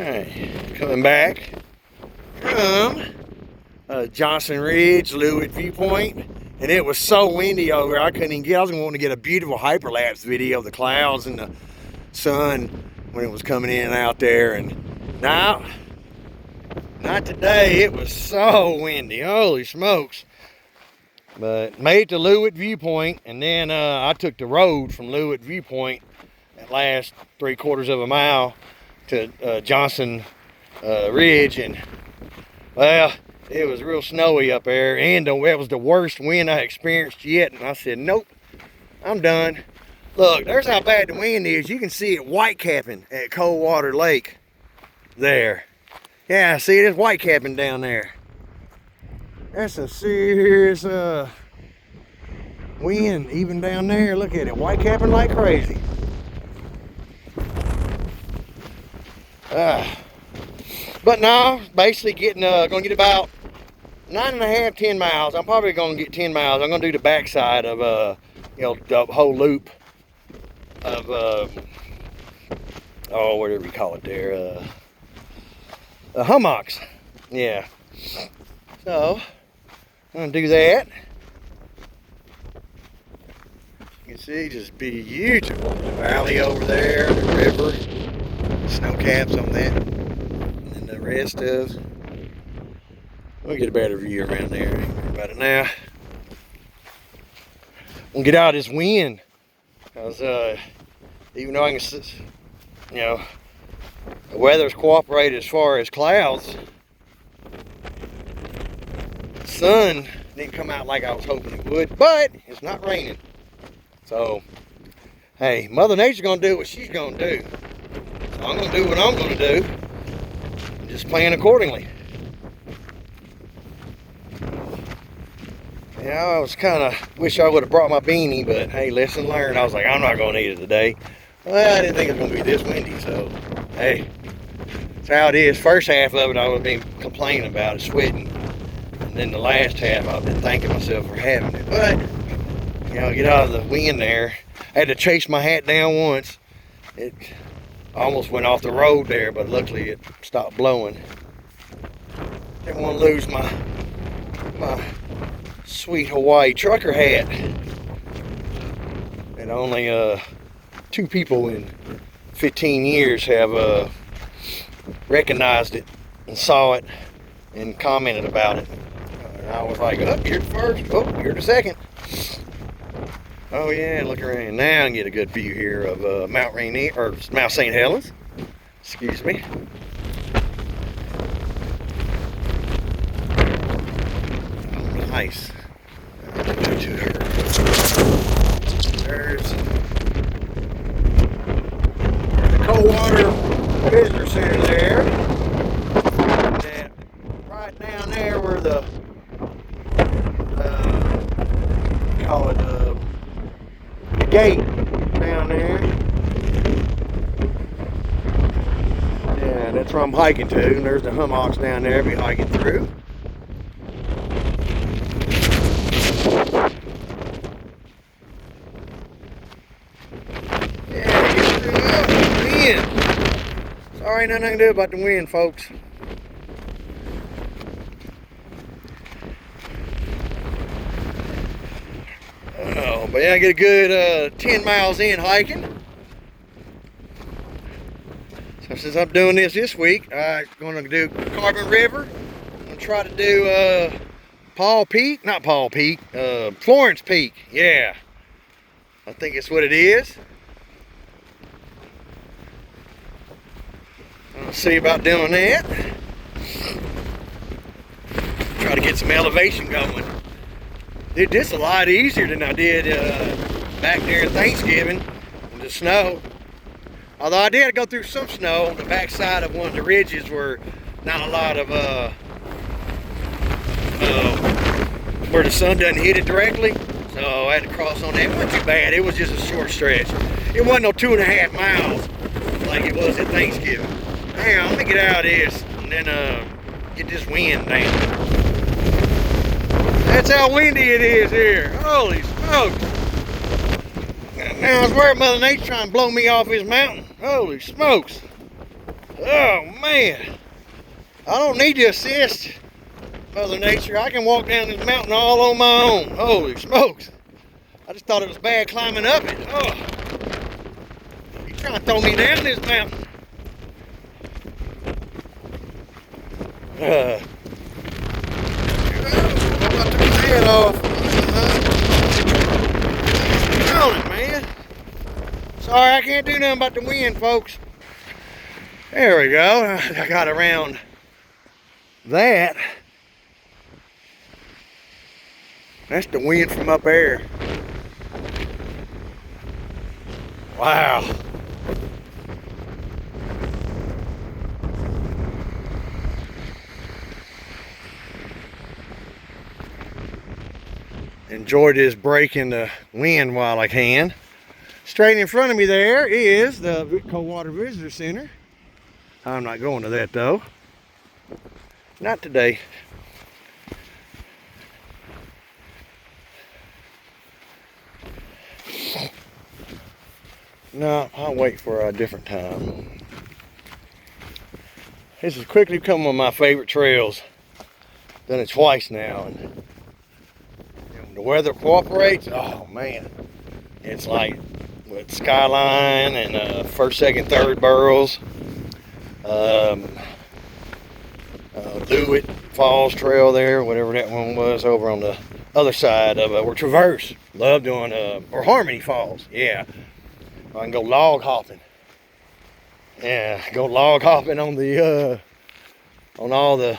Alright, coming back from Johnson Ridge, Lewitt viewpoint, and it was so windy over there I couldn't even get. I was wanting to get a beautiful hyperlapse video of the clouds and the sun when it was coming in and out there, and now, not today. It was so windy. Holy smokes! But made it to Lewitt viewpoint, and then I took the road from Lewitt viewpoint that last 3/4 of a mile to Johnson Ridge, and well, it was real snowy up there, and it was the worst wind I experienced yet. And I said, nope, I'm done. Look, there's how bad the wind is. You can see it white capping at Coldwater Lake there. Yeah, see, it's white capping down there. That's a serious wind even down there. Look at it, white capping like crazy. But now, basically gonna get about 9.5, 10 miles. I'm probably gonna get 10 miles. I'm gonna do the backside of the whole loop of whatever you call it there, Hummocks. Yeah. So I'm gonna do that. You can see just beautiful. The valley over there, the river, snow caps on that, and then the rest of. We'll get a better view around there. Ain't worried about it now. We'll get out of this wind, because even though I can, the weather's cooperated as far as clouds. The sun didn't come out like I was hoping it would, but it's not raining. So, hey, Mother Nature's gonna do what she's gonna do. So I'm gonna do what I'm gonna do. And just plan accordingly. Yeah, I was kind of wish I would have brought my beanie, but hey, lesson learned. I was like, I'm not gonna need it today. Well, I didn't think it was gonna be this windy, so hey, that's how it is. First half of it, I would have been complaining about it, sweating, and then the last half, I've been thanking myself for having it. But get out of the wind there. I had to chase my hat down once. It almost went off the road there, but luckily it stopped blowing. Didn't want to lose my sweet Hawaii trucker hat. And only 2 people in 15 years have recognized it and saw it and commented about it. And I was like, oh, you're the first. Oh, you're the second. Oh yeah, look around now and get a good view here of Mount Rainier, or Mount Saint Helens. Excuse me. Oh, nice. To her. There's the Coldwater Visitor Center there. And right down there where the call it the gate down there. Yeah, that's where I'm hiking to. And there's the hummocks down there. I'll be hiking through. Sorry, nothing I can do about the wind, folks. Oh, but yeah, I get a good 10 miles in hiking. So since I'm doing this week, I'm going to do Carbon River. I'm going to try to do Florence Peak. Yeah, I think it's what it is. I'll see about doing that. Try to get some elevation going. Did this a lot easier than I did back there at Thanksgiving with the snow. Although I did go through some snow on the backside of one of the ridges where not a lot of where the sun doesn't hit it directly. So I had to cross on that. It wasn't too bad. It was just a short stretch. It wasn't no 2.5 miles like it was at Thanksgiving. Hang on, let me get out of this and then get this wind down. That's how windy it is here. Holy smokes. Now I swear Mother Nature's trying to blow me off this mountain. Holy smokes. Oh man, I don't need to assist Mother Nature. I can walk down this mountain all on my own. Holy smokes. I just thought it was bad climbing up it. Oh, you trying to throw me down this mountain. I'm about to take his head off. On it, man. Sorry, I can't do nothing about the wind, folks. There we go. I got around that. That's the wind from up there. Wow. Enjoy this break in the wind while I can. Straight in front of me there is the Coldwater Visitor Center. I'm not going to that though. Not today. No, I'll wait for a different time. This has quickly become one of my favorite trails. Done it twice now, and when the weather cooperates, oh man, it's like with Skyline and first, second, third burrows, Lewitt Falls Trail there, whatever that one was, over on the other side of or Traverse. Love doing or Harmony Falls, yeah. I can go log hopping. Yeah, go log hopping on the on all the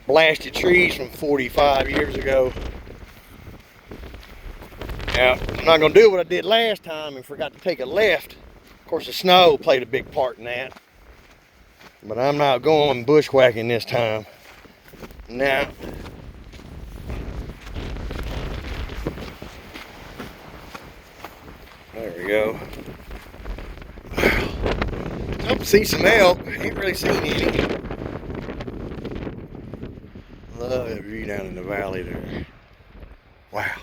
blasted trees from 45 years ago. Now, I'm not gonna do what I did last time and forgot to take a left. Of course, the snow played a big part in that. But I'm not going bushwhacking this time. Now, there we go. Hope to see some elk. Ain't really seen any. Love that view down in the valley there. Wow.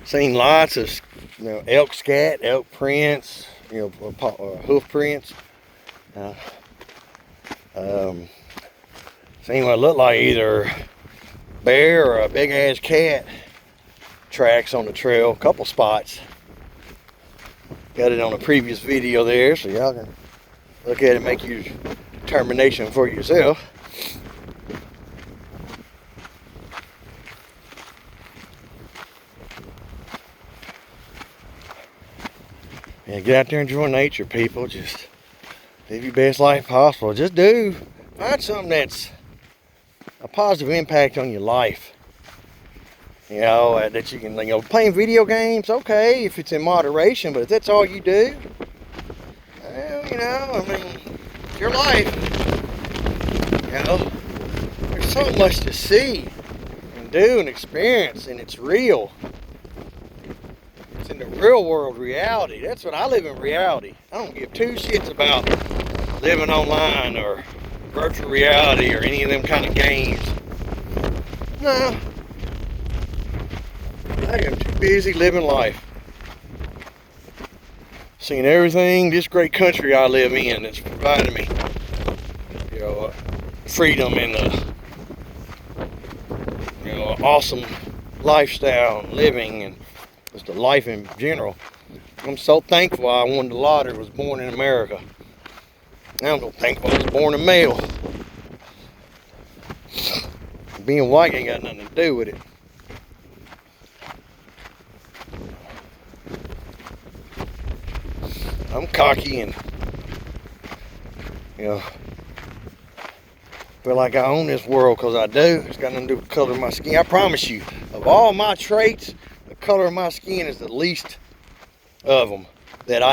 Seen lots of elk scat, elk prints, hoof prints. Seen what looked like either bear or a big ass cat tracks on the trail. A couple spots. Got it on a previous video there, so y'all can look at it and make your determination for yourself. Yeah, get out there and enjoy nature, people. Just live your best life possible. Just do. Find something that's a positive impact on your life. You know, that you can, playing video games, okay, if it's in moderation, but if that's all you do, well, it's your life. There's so much to see and do and experience, and it's real. It's in the real world reality. That's what I live in, reality. I don't give two shits about living online or virtual reality or any of them kind of games. No. I am too busy living life. Seeing everything this great country I live in that's providing me, freedom and awesome lifestyle and living and just the life in general. I'm so thankful I won the lottery, was born in America. Now I'm so thankful I was born a male. Being white ain't got nothing to do with it. I'm cocky and, feel like I own this world because I do. It's got nothing to do with the color of my skin. I promise you, of all my traits, the color of my skin is the least of them that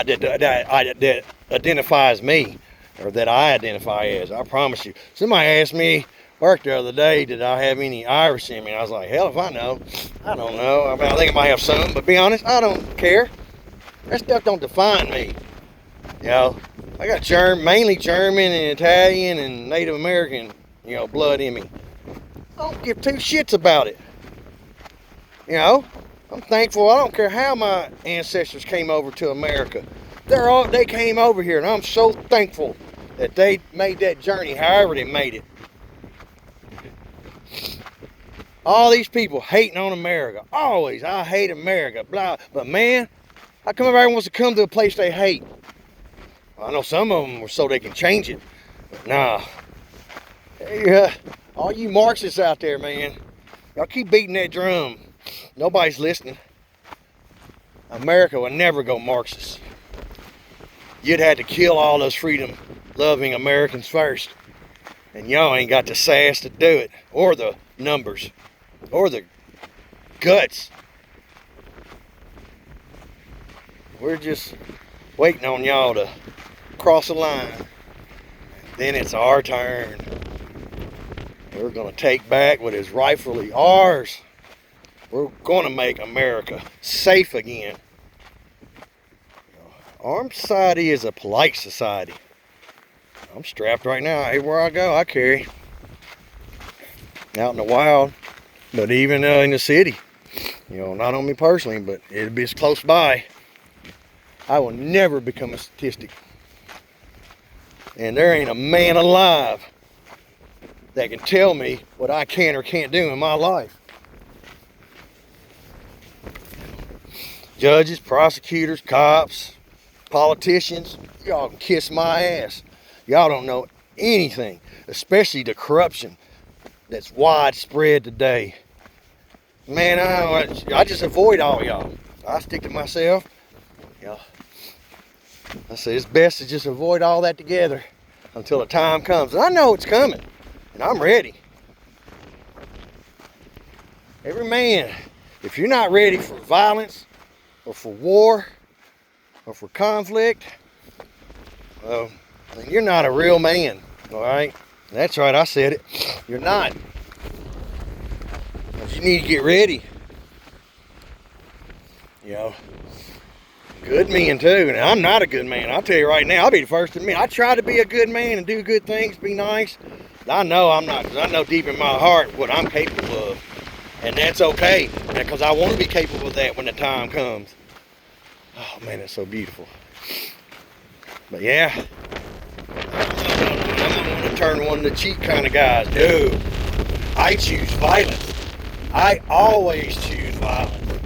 identifies me, or that I identify as. I promise you. Somebody asked me work the other day, did I have any Irish in me? And I was like, hell if I know. I don't know. I think I might have some, but be honest, I don't care. That stuff don't define me. I got mainly German and Italian and Native American, blood in me. I don't give two shits about it. I'm thankful. I don't care how my ancestors came over to America. They came over here, and I'm so thankful that they made that journey, however they made it. All these people hating on America. Always, I hate America, blah. But man, how come everybody wants to come to a place they hate? Well, I know some of them were so they can change it. But nah. Hey, all you Marxists out there, man, y'all keep beating that drum. Nobody's listening. America will never go Marxist. You'd have to kill all those freedom-loving Americans first. And y'all ain't got the sass to do it, or the numbers, or the guts. We're just waiting on y'all to cross the line. Then it's our turn. We're going to take back what is rightfully ours. We're going to make America safe again. Armed society is a polite society. I'm strapped right now. Everywhere I go, I carry. Out in the wild, but even in the city. You know, not on me personally, but it'll be as close by. I will never become a statistic. And there ain't a man alive that can tell me what I can or can't do in my life. Judges, prosecutors, cops, politicians, y'all can kiss my ass. Y'all don't know anything, especially the corruption that's widespread today. Man, I just avoid all y'all. I stick to myself. I say it's best to just avoid all that together until the time comes. And I know it's coming, and I'm ready. Every man, if you're not ready for violence, or for war, or for conflict, well, then you're not a real man, all right? That's right, I said it. You're not. But you need to get ready. You know, good men too, and I'm not a good man. I'll tell you right now, I'll be the first to admit, I try to be a good man and do good things, be nice. But I know I'm not, because I know deep in my heart what I'm capable of. And that's okay, because I want to be capable of that when the time comes. Oh man, that's so beautiful. But yeah, I'm going to turn one of the cheap kind of guys. Dude, I choose violence. I always choose violence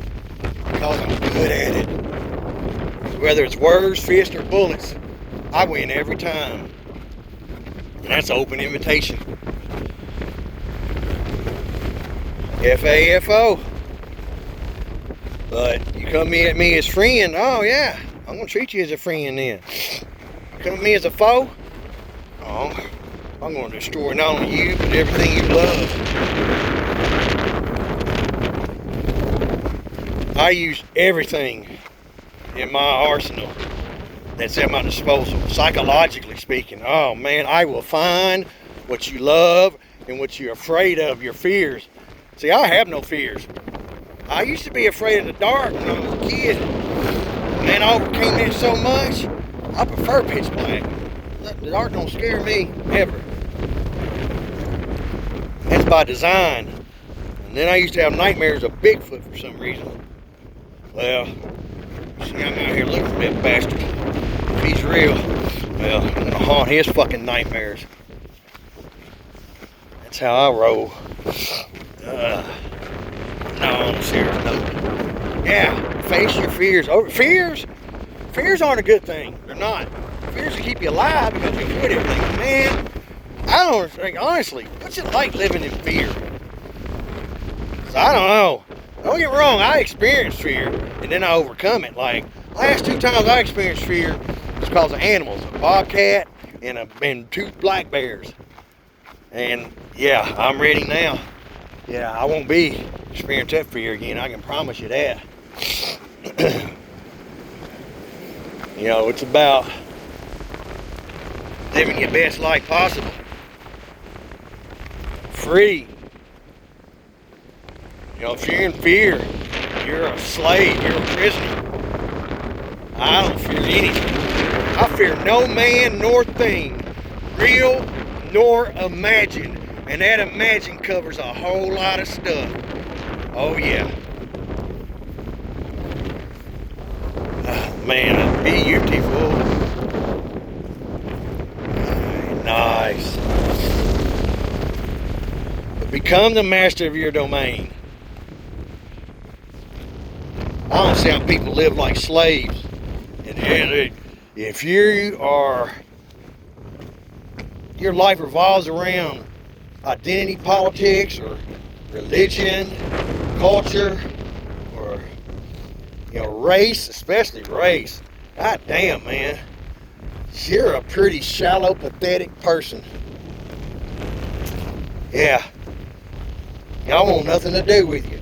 because I'm good at it. Whether it's words, fists, or bullets, I win every time. And that's an open invitation. FAFO. But you come at me as friend, oh yeah, I'm going to treat you as a friend then. You come at me as a foe, oh, I'm going to destroy not only you, but everything you love. I use everything in my arsenal that's at my disposal, psychologically speaking. Oh man, I will find what you love and what you're afraid of, your fears. See, I have no fears. I used to be afraid of the dark when I was a kid. Man, I overcame that so much, I prefer pitch black. The dark don't scare me, ever. That's by design. And then I used to have nightmares of Bigfoot for some reason. Well, see, I'm out here looking for that bastard. If he's real, well, I'm gonna haunt his fucking nightmares. That's how I roll. No, on a serious note. Yeah, face your fears. Oh, fears aren't a good thing. They're not. Fears will keep you alive because you quit everything. Man, I don't think, honestly, what's it like living in fear? So I don't know. Don't get me wrong, I experienced fear and then I overcome it. Like, last 2 times I experienced fear was because of animals, a bobcat and 2 black bears. And yeah, I'm ready now. Yeah, I won't be experiencing that fear again. I can promise you that. You know, it's about living your best life possible. Free. You know, if you're in fear, you're a slave, you're a prisoner. I don't fear anything. I fear no man nor thing, real nor imagined. And that imagine covers a whole lot of stuff. Oh yeah. man, beautiful. Nice. But become the master of your domain. I don't see how people live like slaves. And if your life revolves around identity politics or religion, culture, or race, especially race, god damn, man, you're a pretty shallow, pathetic person. Yeah, I want nothing to do with you.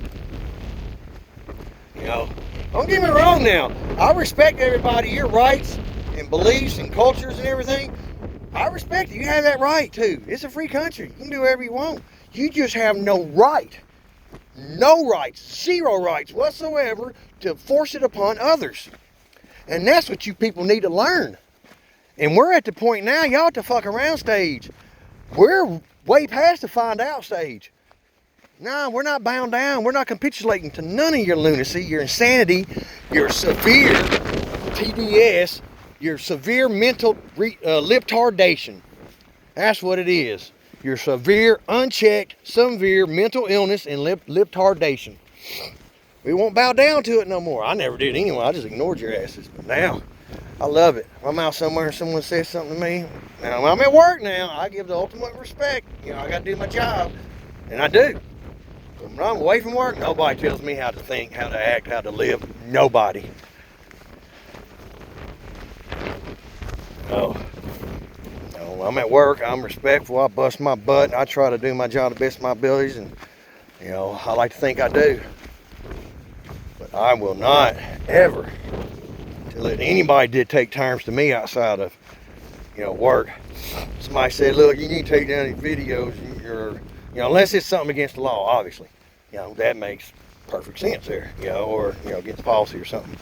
Don't get me wrong now. I respect everybody, your rights and beliefs and cultures and everything. I respect it. You have that right too. It's a free country. You can do whatever you want. You just have no right, zero rights whatsoever to force it upon others. And that's what you people need to learn. And we're at the point now, y'all at the fuck around stage. We're way past the find out stage. No, we're not bound down. We're not capitulating to none of your lunacy, your insanity, your severe TDS, your severe mental lip tardation. That's what it is. Your severe, unchecked, severe mental illness and lip tardation. We won't bow down to it no more. I never did anyway. I just ignored your asses. But now, I love it. If I'm out somewhere and someone says something to me, now when I'm at work now, I give the ultimate respect. I got to do my job. And I do. When I'm away from work, nobody tells me how to think, how to act, how to live. Nobody. No, I'm at work. I'm respectful. I bust my butt. I try to do my job the best of my abilities, and I like to think I do. But I will not ever to let anybody dictate terms to me outside of work. Somebody said, "Look, you need to take down these videos. Unless it's something against the law, obviously. That makes perfect sense there. Or against policy or something."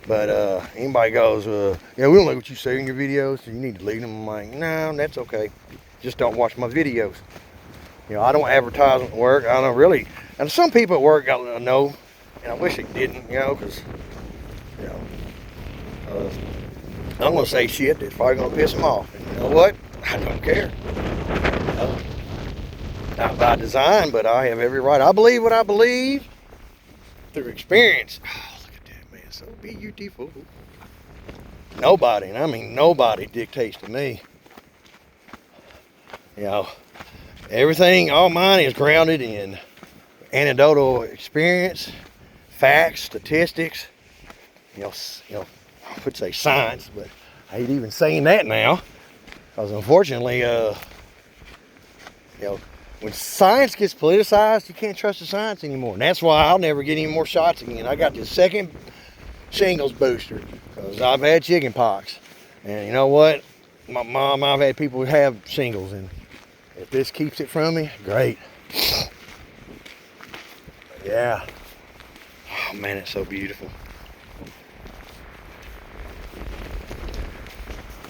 But anybody goes, we don't like what you say in your videos, so you need to delete them. I'm like, no, that's okay. Just don't watch my videos. I don't advertise at work. I don't really. And some people at work got know, and I wish they didn't, because, I'm going to say shit that's probably going to piss them off. And you know what? I don't care. Not by design, but I have every right. I believe what I believe through experience. So beautiful. Nobody, and I mean nobody, dictates to me. Everything, all mine is grounded in anecdotal experience, facts, statistics. I would say science, but I hate even saying that now, because unfortunately, when science gets politicized, you can't trust the science anymore, and that's why I'll never get any more shots again. I got the second shingles booster because I've had chicken pox, and you know what, I've had people who have shingles, and if this keeps it from me, great. Yeah. Oh man, it's so beautiful.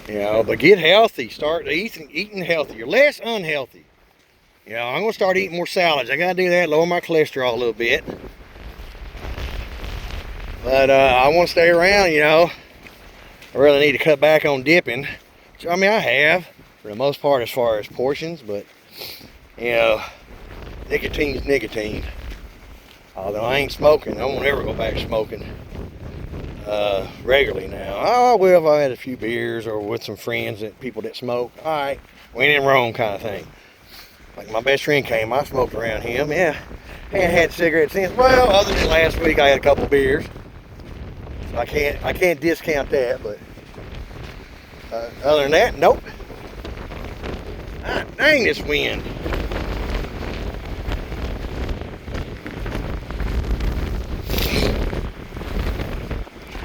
But get healthy. Start eating healthier, less unhealthy. I'm gonna start eating more salads. I gotta do that, lower my cholesterol a little bit. But I want to stay around, I really need to cut back on dipping. Which, I have, for the most part, as far as portions, but, nicotine's nicotine. Although I ain't smoking, I won't ever go back to smoking regularly now. I will if I had a few beers or with some friends, people that smoke. All right, we ain't in Rome kind of thing. Like my best friend came, I smoked around him, yeah. I ain't had cigarettes since, well, other than last week I had a couple beers. I can't discount that, but other than that, nope. Ah, dang this wind.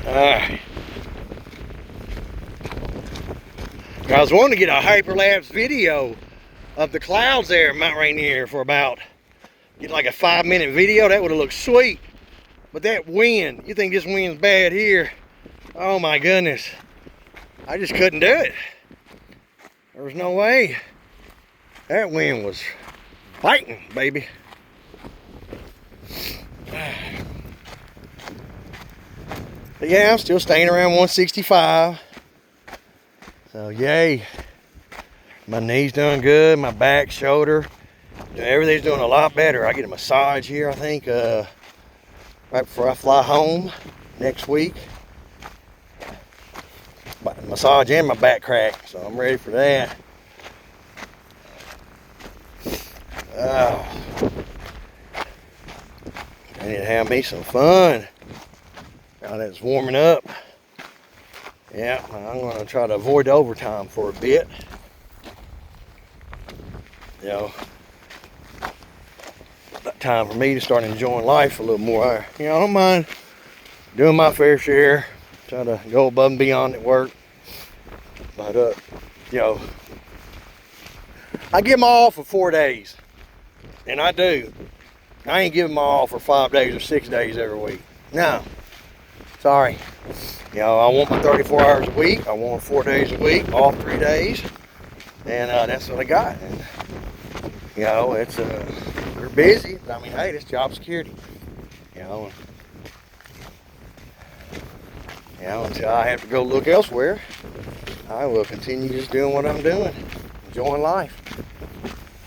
I was wanting to get a hyperlapse video of the clouds there at Mount Rainier for get like a 5-minute video. That would have looked sweet. But that wind, you think this wind's bad here? Oh my goodness. I just couldn't do it. There was no way. That wind was biting, baby. But yeah, I'm still staying around 165. So yay. My knee's doing good, my back, shoulder, everything's doing a lot better. I get a massage here, I think, right before I fly home next week. Massage and my back crack, so I'm ready for that. I need to have me some fun. Now that it's warming up. Yeah, I'm going to try to avoid overtime for a bit. You know, time for me to start enjoying life a little more. You know, I don't mind doing my fair share, trying to go above and beyond at work. But, you know, I give them all for 4 days. And I do. I ain't giving them all for 5 days or 6 days every week. No. Sorry. You know, I want my 34 hours a week. I want 4 days a week, all 3 days. And that's what I got. And, you know, it's, we're busy. I mean, hey, it's job security. You know, until I have to go look elsewhere, I will continue just doing what I'm doing. Enjoying life.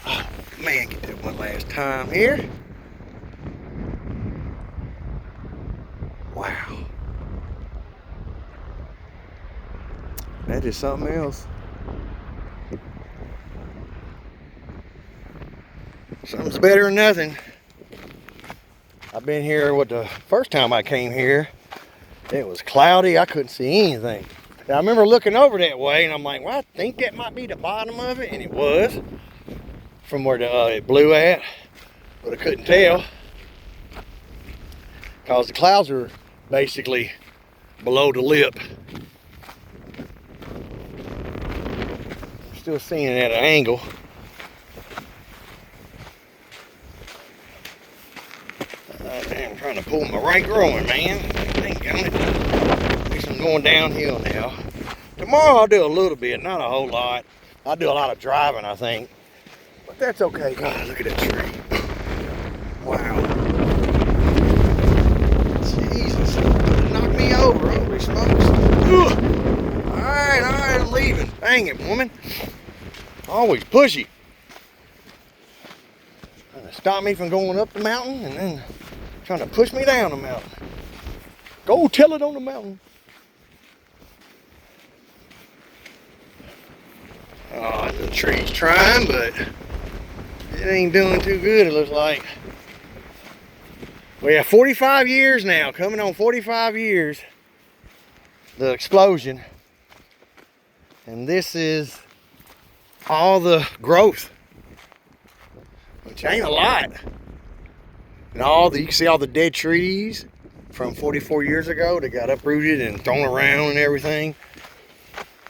Oh, man, get that one last time here. Wow. That is something else. Something's better than nothing. I've been here, the first time I came here, it was cloudy. I couldn't see anything. I remember looking over that way and I'm like, well, I think that might be the bottom of it. And it was from where it blew at, but I couldn't tell because the clouds are basically below the lip. Still seeing it at an angle. I'm trying to pull my right groin, man. At least I'm going downhill now. Tomorrow I'll do a little bit, not a whole lot. I'll do a lot of driving, I think. But that's okay. God, look at that tree. Wow. Jesus. It knocked me over. Holy smokes. Alright, I'm leaving. Dang it, woman. Always pushy. Trying to stop me from going up the mountain and then trying to push me down the mountain. Go tell it on the mountain. Oh, the tree's trying, but it ain't doing too good, it looks like. Well, yeah, 45 years now, coming on 45 years, the explosion. And this is all the growth, which ain't a lot. And you can see all the dead trees from 44 years ago that got uprooted and thrown around and everything.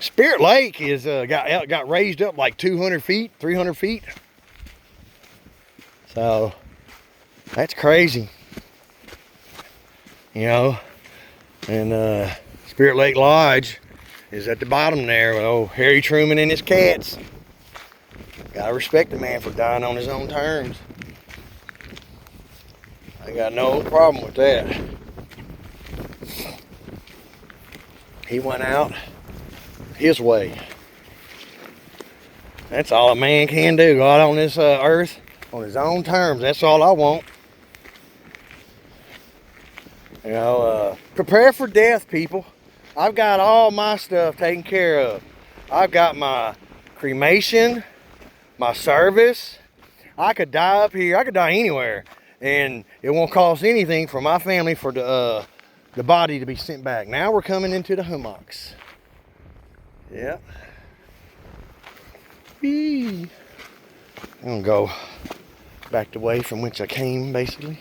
Spirit Lake is got raised up like 200 feet, 300 feet. So that's crazy, you know. And Spirit Lake Lodge is at the bottom there with old Harry Truman and his cats. Gotta respect the man for dying on his own terms. I got no problem with that. He went out his way. That's all a man can do. Go out on this earth on his own terms. That's all I want. You know, prepare for death, people. I've got all my stuff taken care of. I've got my cremation, my service. I could die up here. I could die anywhere. And it won't cost anything for my family for the body to be sent back. Now we're coming into the hummocks. Yeah. I'm gonna go back the way from which I came, basically.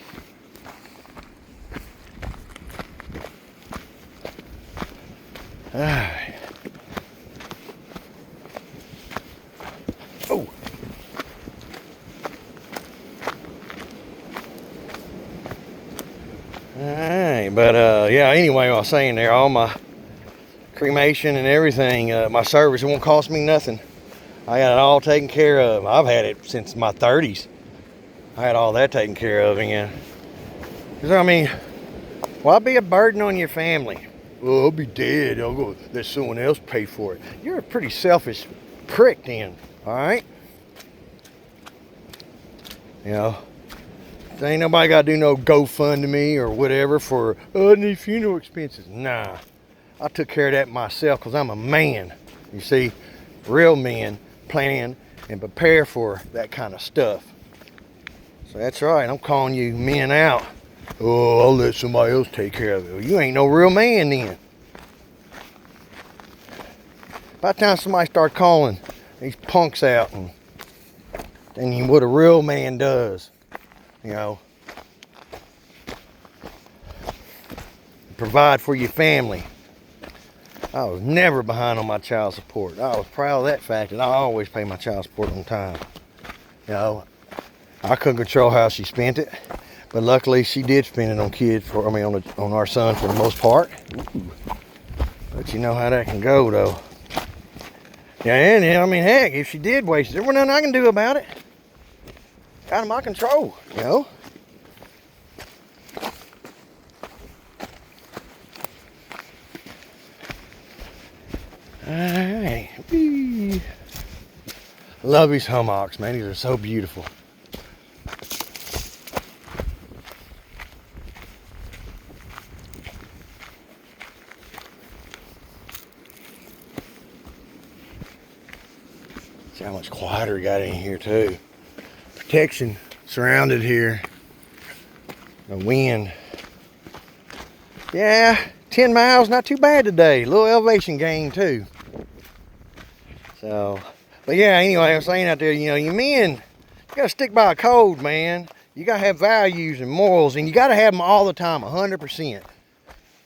Alright. Oh. Alright, but yeah, anyway, I was saying there, all my cremation and everything, my service, it won't cost me nothing. I got it all taken care of. I've had it since my 30s. I had all that taken care of again. Because, I mean, why be a burden on your family? Oh, I'll be dead. I'll go let someone else pay for it. You're a pretty selfish prick then, all right? You know, there ain't nobody got to do no GoFundMe or whatever for, oh, I need funeral expenses. Nah, I took care of that myself because I'm a man. You see, real men plan and prepare for that kind of stuff. So that's right, I'm calling you men out. Oh, I'll let somebody else take care of it. Well, you ain't no real man then. By the time somebody start calling these punks out, and what a real man does, you know, provide for your family. I was never behind on my child support. I was proud of that fact, and I always pay my child support on time. You know, I couldn't control how she spent it, but luckily she did spend it on kids on our son for the most part. Ooh. But you know how that can go, though. Yeah, and I mean, heck, if she did waste it, there was nothing I can do about it. Out of my control, you know. Alright. Love these hummocks, man. These are so beautiful. See how much quieter it got in here too. Protection surrounded here. The wind. Yeah, 10 miles, not too bad today. A little elevation gain too. So, but yeah, anyway, I was saying out there, you know, you men, you gotta stick by a code, man. You gotta have values and morals, and you gotta have them all the time, 100%.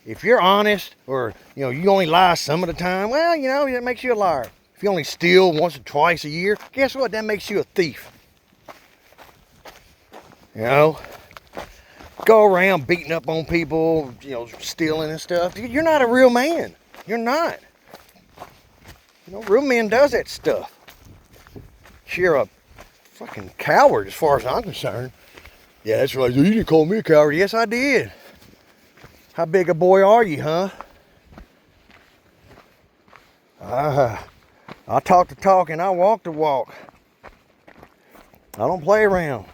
If you're honest, or, you know, you only lie some of the time, well, you know, that makes you a liar. If you only steal once or twice a year, guess what? That makes you a thief. You know? Go around beating up on people, you know, stealing and stuff. You're not a real man. You're not. You know, real men does that stuff. You're a fucking coward as far as I'm concerned. Yeah, that's right. You didn't call me a coward. Yes, I did. How big a boy are you, huh? I talk the talk and I walk the walk. I don't play around.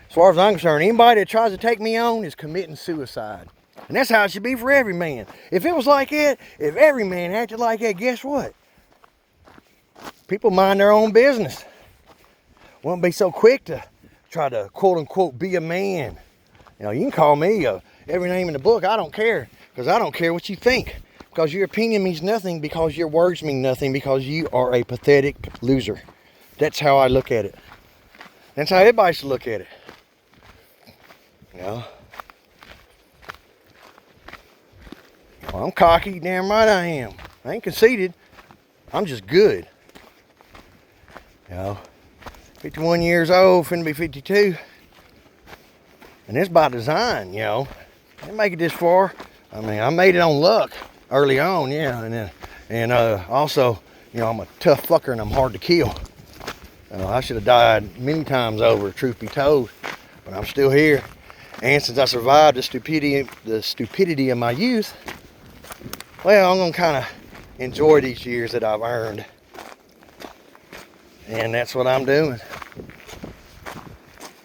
As far as I'm concerned, anybody that tries to take me on is committing suicide. And that's how it should be for every man. If it was like that, if every man acted like that, guess what? People mind their own business. Won't be so quick to try to quote unquote be a man. You know, you can call me every name in the book. I don't care, because I don't care what you think. Because your opinion means nothing, because your words mean nothing, because you are a pathetic loser. That's how I look at it. That's how everybody should look at it. You know? Well, I'm cocky, damn right I am. I ain't conceited. I'm just good. You know, 51 years old, finna be 52. And it's by design, you know. I didn't make it this far. I mean, I made it on luck early on, yeah. And also, you know, I'm a tough fucker and I'm hard to kill. I should have died many times over, truth be told. But I'm still here. And since I survived the stupidity of my youth, well, I'm gonna kind of enjoy these years that I've earned. And that's what I'm doing.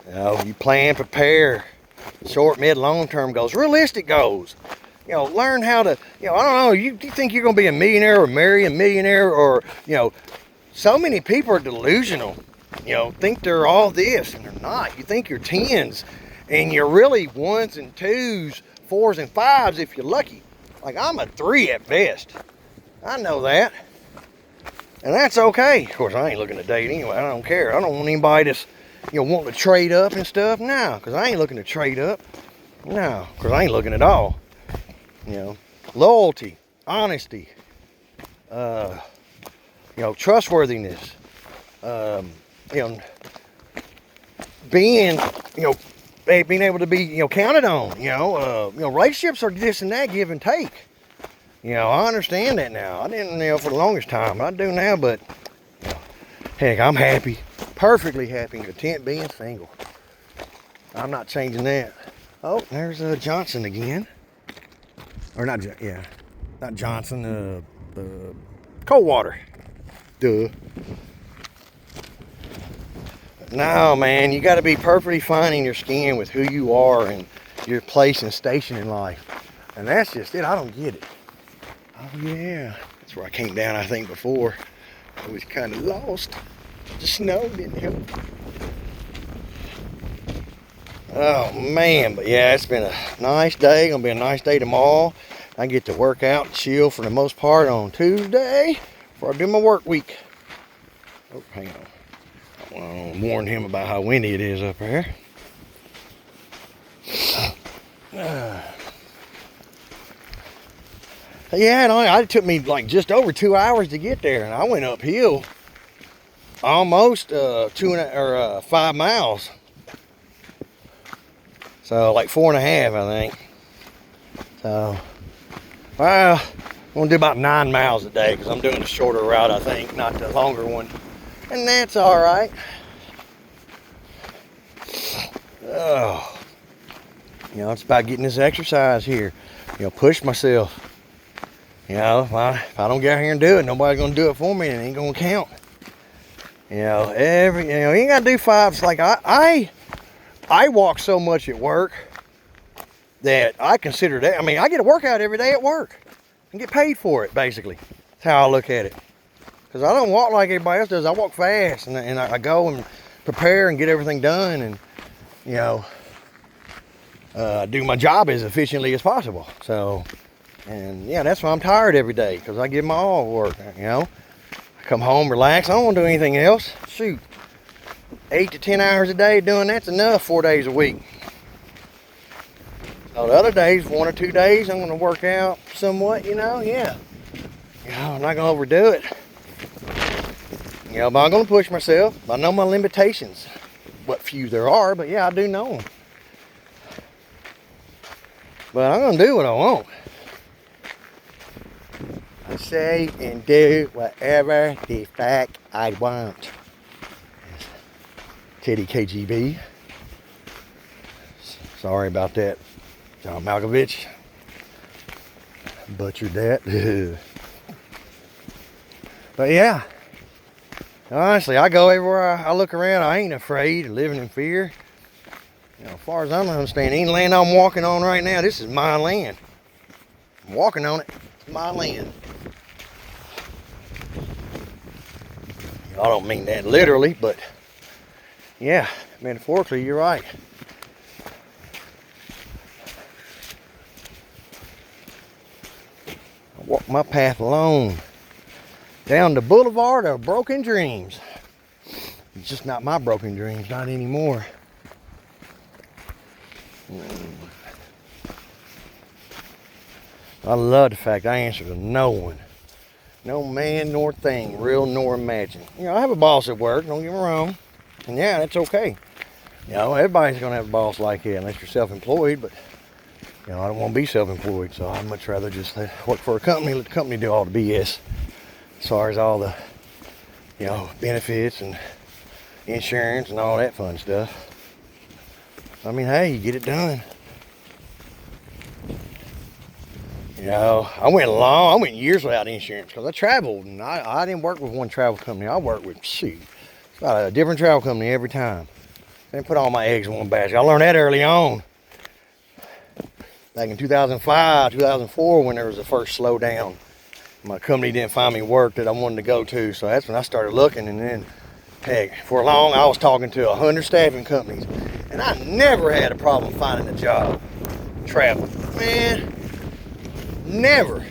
You know, you plan, prepare, short, mid, long-term goals, realistic goals. You know, learn how to, you know, I don't know, you think you're gonna be a millionaire or marry a millionaire, or, you know, so many people are delusional. You know, think they're all this and they're not. You think you're 10s and you're really 1s and 2s, 4s and 5s if you're lucky. Like, I'm a 3 at best. I know that. And that's okay. Of course, I ain't looking to date anyway. I don't care. I don't want anybody that's, you know, wanting to trade up and stuff. No, because I ain't looking to trade up. No, because I ain't looking at all. You know, loyalty, honesty, you know, trustworthiness, you know, being able to be, you know, counted on. You know, relationships are this and that, give and take. You know, I understand that now. I didn't, you know, for the longest time. I do now, but, you know, heck, I'm happy, perfectly happy and content being single. I'm not changing that. Oh, there's Johnson again. Or not, yeah. Not Johnson, Coldwater. Duh. No, man, you got to be perfectly fine in your skin with who you are and your place and station in life. And that's just it. I don't get it. Oh, yeah. That's where I came down, I think, before. I was kind of lost. The snow didn't help. Oh, man. But, yeah, it's been a nice day. Going to be a nice day tomorrow. I get to work out and chill for the most part on Tuesday before I do my work week. Oh, hang on. I want to warn him about how windy it is up there. Yeah, it took me like just over 2 hours to get there, and I went uphill almost 5 miles. So like 4.5, I think. So, well, I'm gonna do about 9 miles a day because I'm doing the shorter route, I think, not the longer one. And that's all right. Oh, it's about getting this exercise here. Push myself. If I don't get out here and do it, nobody's gonna do it for me, and it ain't gonna count. You ain't gotta do 5. It's like I walk so much at work that I consider that. I mean, I get a workout every day at work and get paid for it. Basically, that's how I look at it. Because I don't walk like everybody else does. I walk fast, and I go and prepare and get everything done, and do my job as efficiently as possible. So, and yeah, that's why I'm tired every day, because I give my all at work. I come home, relax. I don't want to do anything else. Shoot, 8 to 10 hours a day doing that's enough 4 days a week. So the other days, 1 or 2 days, I'm going to work out somewhat. Yeah. I'm not going to overdo it. But I'm going to push myself. I know my limitations, what few there are, but yeah, I do know them. But I'm going to do what I want. I say and do whatever the fuck I want. Teddy KGB. Sorry about that, John Malkovich. Butchered that. But yeah. Honestly, I go everywhere I look around. I ain't afraid of living in fear. As far as I'm understanding, any land I'm walking on right now, this is my land. I'm walking on it. It's my land. I don't mean that literally, but yeah, metaphorically, you're right. I walk my path alone. Down the boulevard of broken dreams. It's just not my broken dreams, not anymore. I love the fact I answer to no one. No man nor thing, real nor imagined. I have a boss at work, don't get me wrong. And yeah, that's okay. Everybody's gonna have a boss like that unless you're self-employed, but I don't want to be self-employed, so I'd much rather just work for a company, let the company do all the BS. As far as all the, benefits and insurance and all that fun stuff. I mean, hey, you get it done. I went years without insurance because I traveled, and I didn't work with one travel company. I worked with, about a different travel company every time. I didn't put all my eggs in one basket. I learned that early on. Back in 2005, 2004, when there was the first slowdown. My company didn't find me work that I wanted to go to, so that's when I started looking. And then, heck, for long I was talking to 100 staffing companies, and I never had a problem finding a job traveling. Man, never.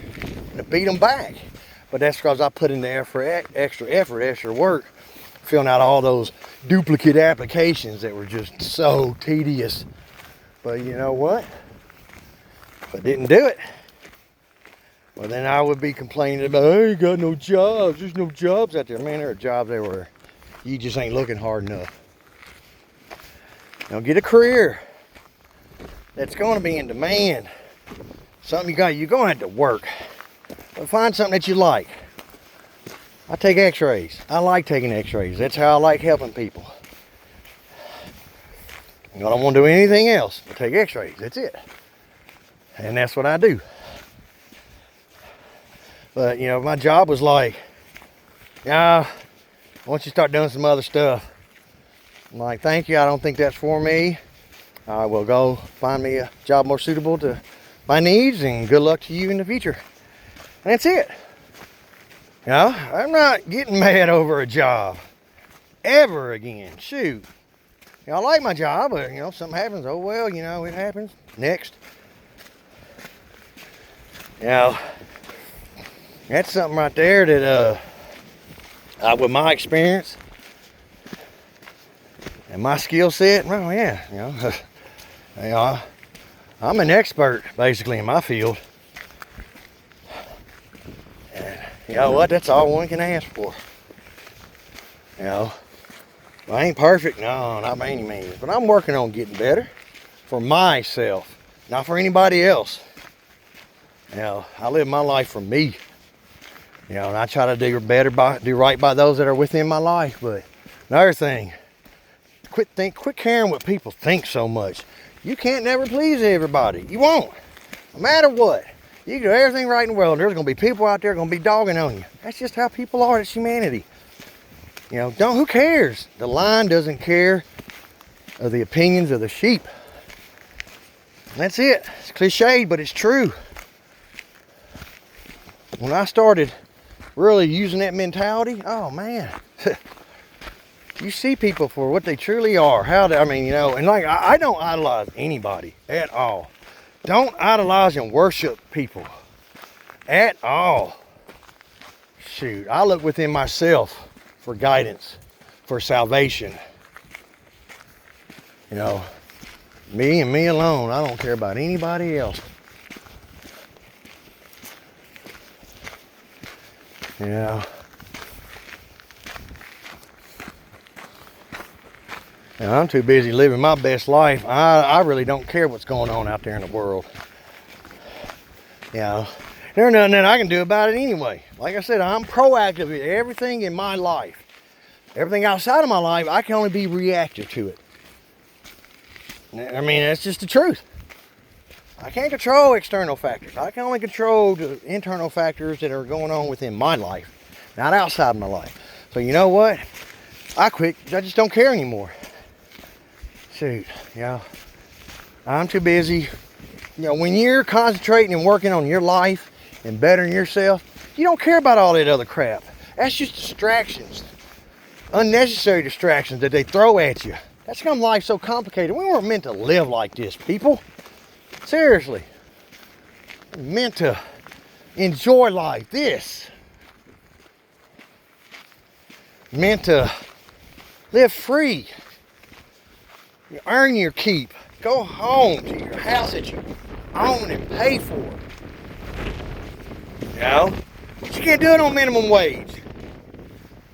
To beat them back. But that's because I put in the extra work, filling out all those duplicate applications that were just so tedious. But you know what? If I didn't do it, well, then I would be complaining about, I ain't got no jobs. There's no jobs out there. Man, there are jobs everywhere. You just ain't looking hard enough. Get a career that's going to be in demand. Something you're going to have to work. But find something that you like. I take x-rays. I like taking x-rays. That's how I like helping people. I don't want to do anything else but take x-rays. That's it. And that's what I do. But, you know, my job was like, yeah, once you start doing some other stuff, I'm like, thank you, I don't think that's for me. I will go find me a job more suitable to my needs, and good luck to you in the future. And that's it. You know, I'm not getting mad over a job ever again. Shoot. You know, I like my job, but, you know, something happens. Oh, well, you know, it happens. Next. You know, that's something right there that, with my experience and my skill set, well, yeah, you know, I'm an expert, basically, in my field. And you know what? That's all one can ask for. You know, I ain't perfect, no, not by any means, but I'm working on getting better for myself, not for anybody else. You know, I live my life for me. You know, and I try to do right by those that are within my life. But another thing, quit caring what people think so much. You can't never please everybody. You won't, no matter what. You can do everything right in the world, and there's going to be people out there going to be dogging on you. That's just how people are. It's humanity. You know, who cares? The lion doesn't care of the opinions of the sheep. And that's it. It's cliched, but it's true. When I started really using that mentality, oh man, you see people for what they truly are. I mean, you know, and like, I don't idolize anybody at all. Don't idolize and worship people at all. Shoot, I look within myself for guidance, for salvation. You know, me and me alone. I don't care about anybody else. Yeah. And I'm too busy living my best life. I really don't care what's going on out there in the world. You know, there's nothing that I can do about it anyway. Like I said, I'm proactive in everything in my life. Everything outside of my life, I can only be reactive to it. I mean, that's just the truth. I can't control external factors. I can only control the internal factors that are going on within my life, not outside my life. So you know what? I quit. I just don't care anymore. Shoot, yeah. I'm too busy. You know, when you're concentrating and working on your life and bettering yourself, you don't care about all that other crap. That's just distractions. Unnecessary distractions that they throw at you. That's become life so complicated. We weren't meant to live like this, people. Seriously. We're meant to enjoy life. This. Meant to live free. You earn your keep. Go home to your house that you own and pay for. You know? But you can't do it on minimum wage.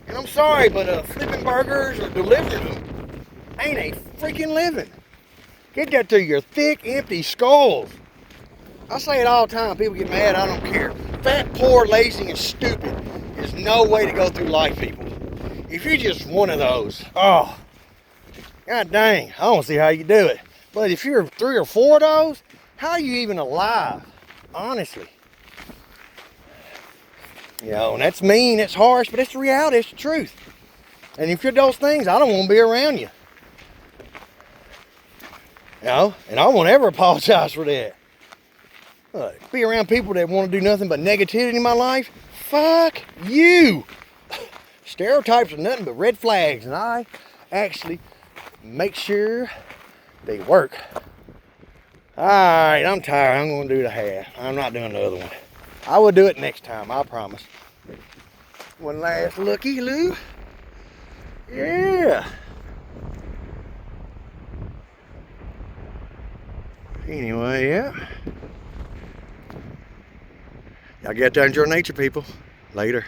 And I'm sorry, but flipping burgers or delivering them ain't a freaking living. Get that through your thick, empty skulls. I say it all the time. People get mad. I don't care. Fat, poor, lazy, and stupid is no way to go through life, people. If you're just one of those, oh, god dang, I don't see how you do it. But if you're 3 or 4 of those, how are you even alive? Honestly. You know, and that's mean, that's harsh, but it's the reality, it's the truth. And if you're those things, I don't want to be around you. You know, and I won't ever apologize for that. Be around people that want to do nothing but negativity in my life? Fuck you. Stereotypes are nothing but red flags, and I actually make sure they work. Alright, I'm tired. I'm going to do the half. I'm not doing the other one. I will do it next time, I promise. One last looky-loo. Yeah. Anyway, yeah. Y'all get out there and enjoy nature, people. Later.